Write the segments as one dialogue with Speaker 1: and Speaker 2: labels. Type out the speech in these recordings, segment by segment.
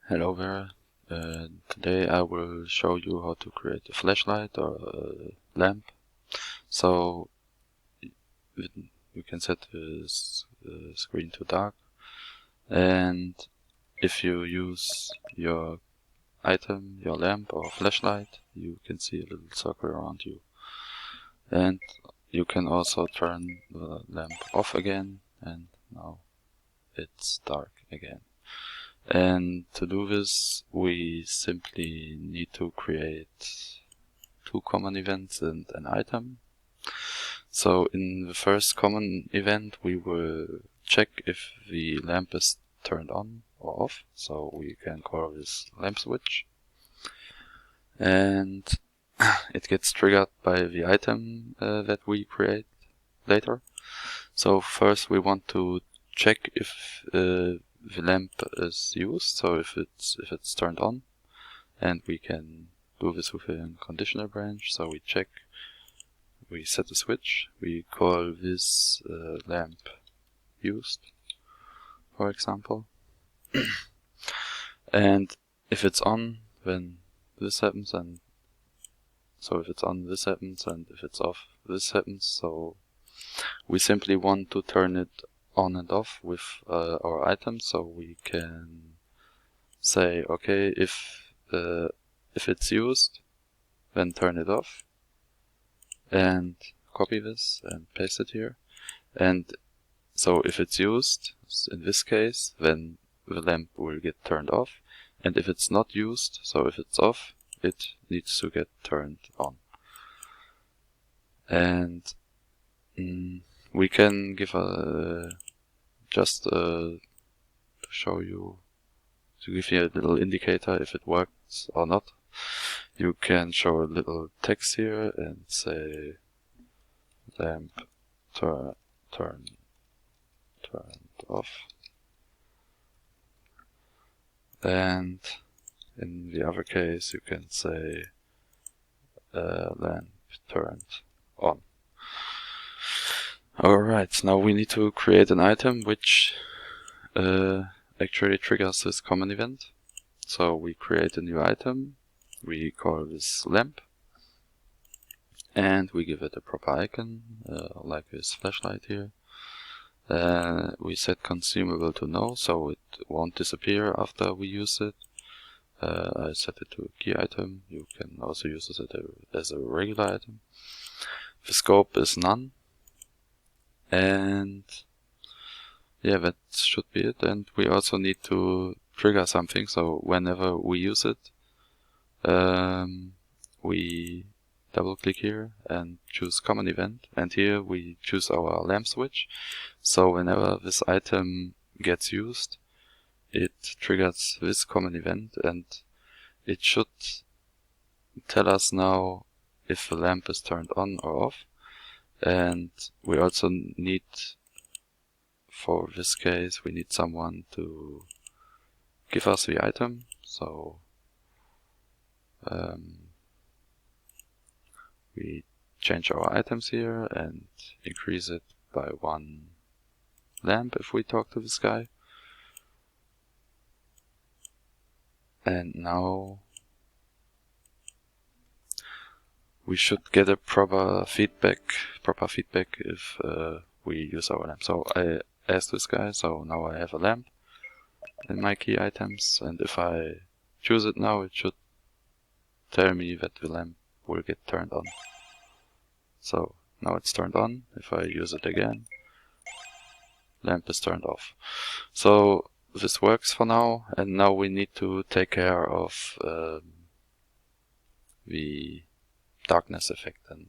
Speaker 1: Hello there. Today I will show you how to create a flashlight or a lamp. So you can set the screen to dark, and if you use your item, your lamp or flashlight, you can see a little circle around you. And you can also turn the lamp off again, and now it's dark again. And to do this, we simply need to create two common events and an item. So in the first common event, we will check if the lamp is turned on or off. So we can call this lamp switch. And it gets triggered by the item that we create later. So first we want to check if the lamp is used, so if it's turned on, and we can do this with a conditional branch. So we check, we set a switch, we call this lamp used, for example, and if it's on, then this happens, and so if it's on, this happens, and if it's off, this happens. So we simply want to turn it on and off with our items, so we can say, okay, if it's used, then turn it off, and copy this and paste it here. And so if it's used, in this case, then the lamp will get turned off, and if it's not used, so if it's off, it needs to get turned on. And we can give just to show you, to give you a little indicator if it works or not. You can show a little text here and say lamp turned off. And in the other case you can say lamp turned on. Alright, now we need to create an item which actually triggers this common event. So we create a new item, we call this lamp, and we give it a proper icon, like this flashlight here. We set consumable to no, so it won't disappear after we use it. I set it to a key item. You can also use it as a regular item. The scope is none. And yeah, that should be it. And we also need to trigger something, so whenever we use it, we double click here and choose common event, and here we choose our lamp switch. So whenever this item gets used, it triggers this common event, and it should tell us now if the lamp is turned on or off. And we also need, for this case, we need someone to give us the item. So we change our items here and increase it by 1 lamp if we talk to this guy. And now we should get a proper feedback if we use our lamp. So I asked this guy, so now I have a lamp in my key items, and if I choose it now, it should tell me that the lamp will get turned on. So now it's turned on. If I use it again, lamp is turned off. So this works for now, and now we need to take care of the darkness effect and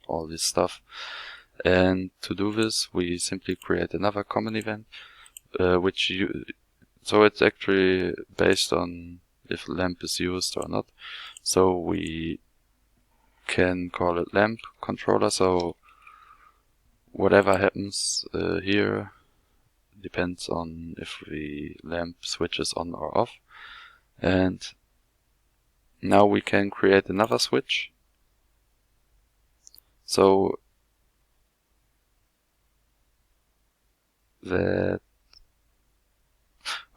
Speaker 1: all this stuff. And to do this, we simply create another common event, so it's actually based on if lamp is used or not. So we can call it lamp controller. So whatever happens here depends on if the lamp switches on or off. And now we can create another switch. So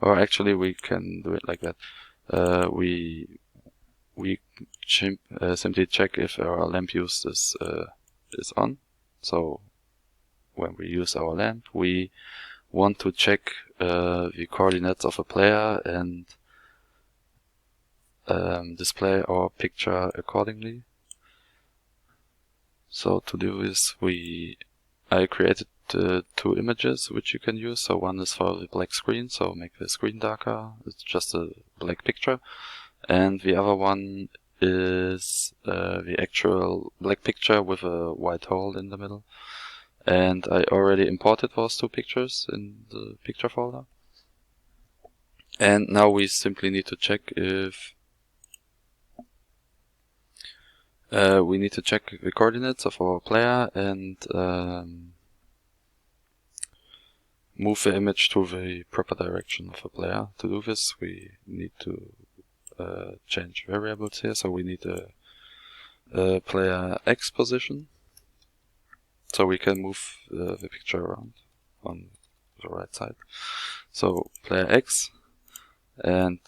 Speaker 1: or actually we can do it like that. We simply check if our lamp use is on. So when we use our lamp, we want to check the coordinates of a player and display our picture accordingly. So to do this, I created 2 images which you can use. So one is for the black screen, so make the screen darker. It's just a black picture. And the other one is the actual black picture with a white hole in the middle. And I already imported those 2 pictures in the picture folder. And now we simply need to check if we need to check the coordinates of our player and move the image to the proper direction of the player. To do this, we need to change variables here. So we need a player X position, so we can move the picture around on the right side. So player X, and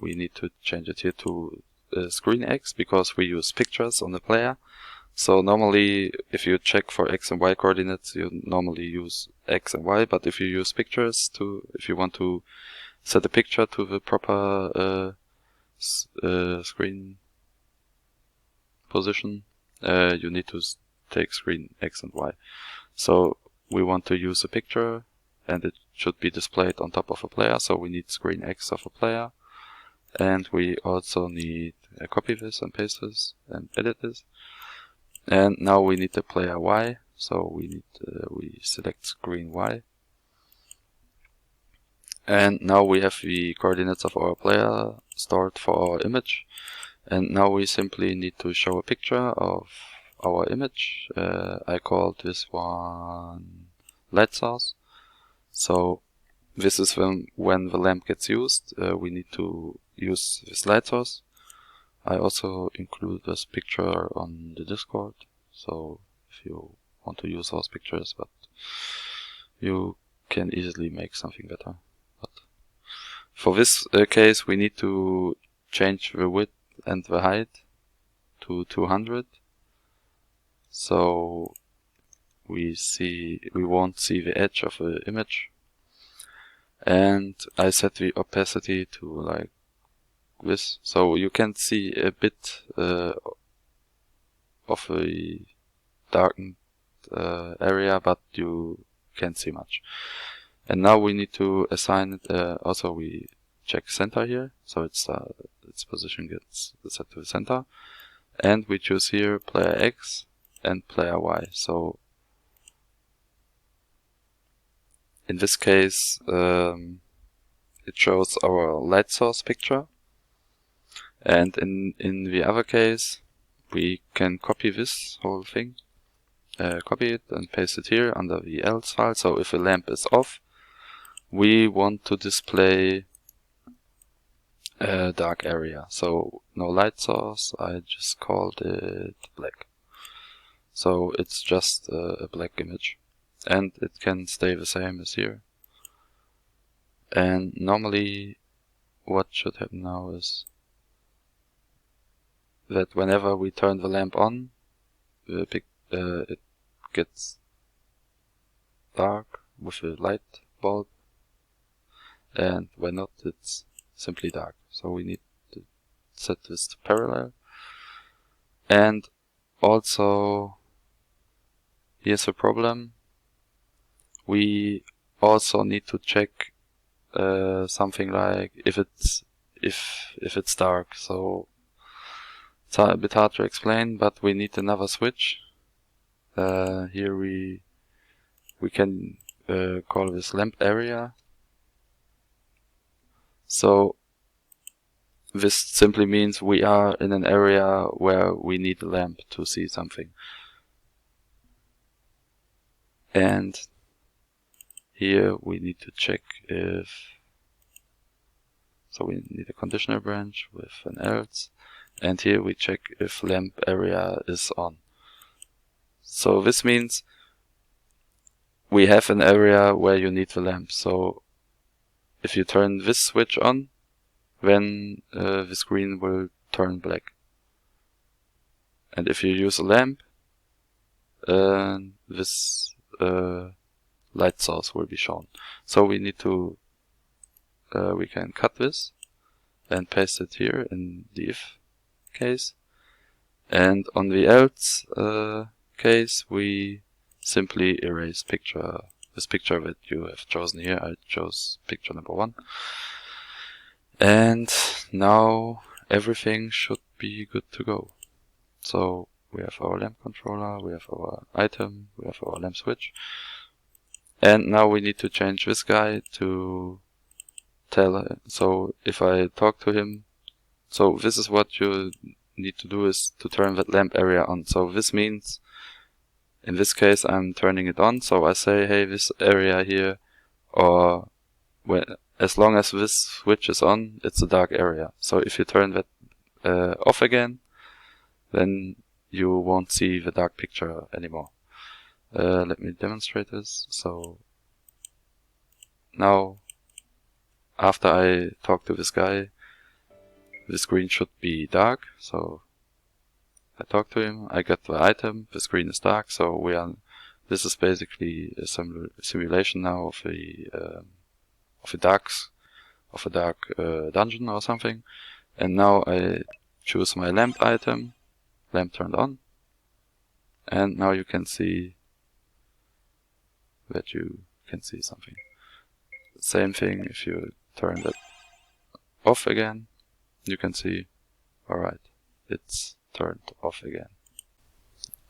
Speaker 1: we need to change it here to screen X because we use pictures on the player. So normally if you check for X and Y coordinates, you normally use X and Y, but if you use pictures if you want to set a picture to the proper screen position, you need to take screen X and Y. So we want to use a picture and it should be displayed on top of a player, so we need screen X of a player. And we also need copy this and paste this and edit this. And now we need the player Y, so we select screen Y. And now we have the coordinates of our player stored for our image. And now we simply need to show a picture of our image. I called this one light source. So this is when the lamp gets used, we need to use this light source. I also include this picture on the Discord, so if you want to use those pictures, but you can easily make something better. But for this case, we need to change the width and the height to 200, so we won't see the edge of the image. And I set the opacity to like this, so you can see a bit of a darkened area, but you can't see much. And now we need to assign it. Also, we check center here, so its position gets set to the center, and we choose here player X and player Y. So in this case, it shows our light source picture. And in the other case, we can copy this whole thing, copy it and paste it here under the else file. So if a lamp is off, we want to display a dark area. So no light source, I just called it black. So it's just a black image. And it can stay the same as here. And normally what should happen now is that whenever we turn the lamp on, it gets dark with a light bulb, and when not, it's simply dark. So we need to set this to parallel. And also, here's a problem. We also need to check something like if it's dark. So it's a bit hard to explain, but we need another switch. Here we can call this lamp area. So this simply means we are in an area where we need a lamp to see something. And here we need to check so we need a conditional branch with an else. And here we check if lamp area is on. So this means we have an area where you need the lamp. So if you turn this switch on, then the screen will turn black. And if you use a lamp, this light source will be shown. So we need to, we can cut this and paste it here in the if case. And on the else case, we simply erase this picture that you have chosen here. I chose picture number 1. And now everything should be good to go. So we have our lamp controller, we have our item, we have our lamp switch. And now we need to change this guy to tell. So if I talk to him, so this is what you need to do, is to turn that lamp area on. So this means, in this case, I'm turning it on. So I say, hey, this area here, or as long as this switch is on, it's a dark area. So if you turn that off again, then you won't see the dark picture anymore. Let me demonstrate this. So now, after I talk to this guy, the screen should be dark. So I talk to him, I get the item, the screen is dark. So this is basically a simulation now of a dark dungeon or something. And now I choose my lamp item, lamp turned on, and now you can see that you can see something. Same thing if you turn that off again, you can see, alright, it's turned off again.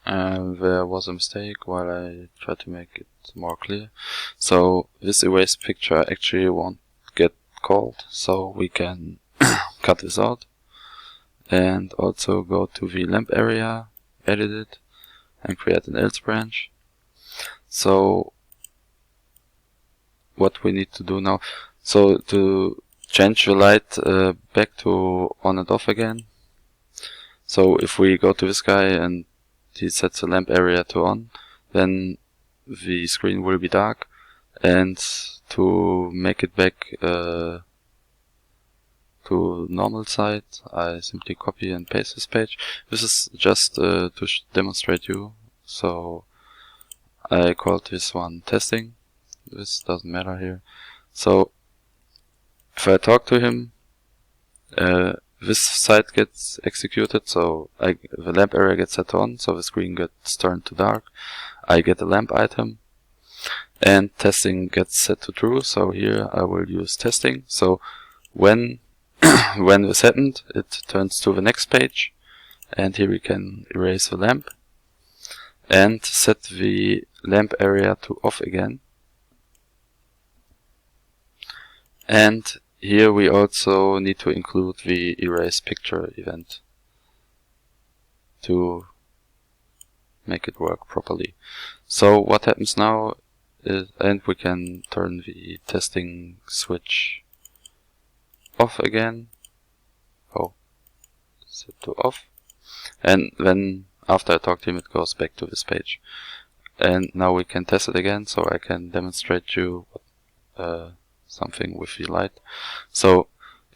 Speaker 1: There was a mistake while I tried to make it more clear. So this erased picture actually won't get called, so we can cut this out and also go to the lamp area, edit it, and create an else branch. So what we need to do now, so to change the light back to on and off again. So if we go to this guy and he sets the lamp area to on, then the screen will be dark. And to make it back to normal side, I simply copy and paste this page. This is just to demonstrate you. So I called this one testing. This doesn't matter here. So if I talk to him, this side gets executed, so the lamp area gets set on, so the screen gets turned to dark. I get a lamp item, and testing gets set to true, so here I will use testing. So when this happened, it turns to the next page, and here we can erase the lamp, and set the lamp area to off again. And here we also need to include the erase picture event to make it work properly. So what happens now is, and we can turn the testing switch off again. Oh, set to off. And then after I talk to him, it goes back to this page. And now we can test it again, so I can demonstrate you something with the light. So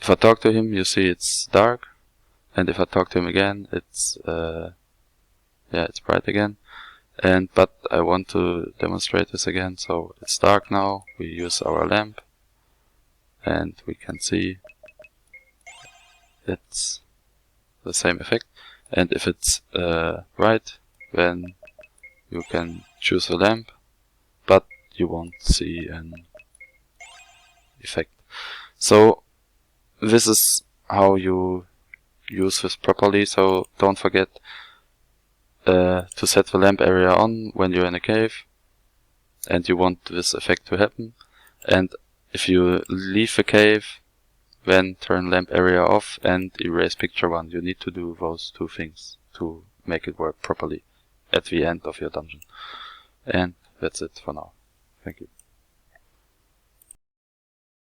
Speaker 1: if I talk to him, you see it's dark, and if I talk to him again, it's it's bright again. But I want to demonstrate this again, so it's dark now. We use our lamp, and we can see it's the same effect. And if it's bright, then you can choose the lamp, but you won't see an effect. So this is how you use this properly. So don't forget to set the lamp area on when you're in a cave and you want this effect to happen. And if you leave the cave, then turn lamp area off and erase picture 1. You need to do those two things to make it work properly at the end of your dungeon. And that's it for now. Thank you.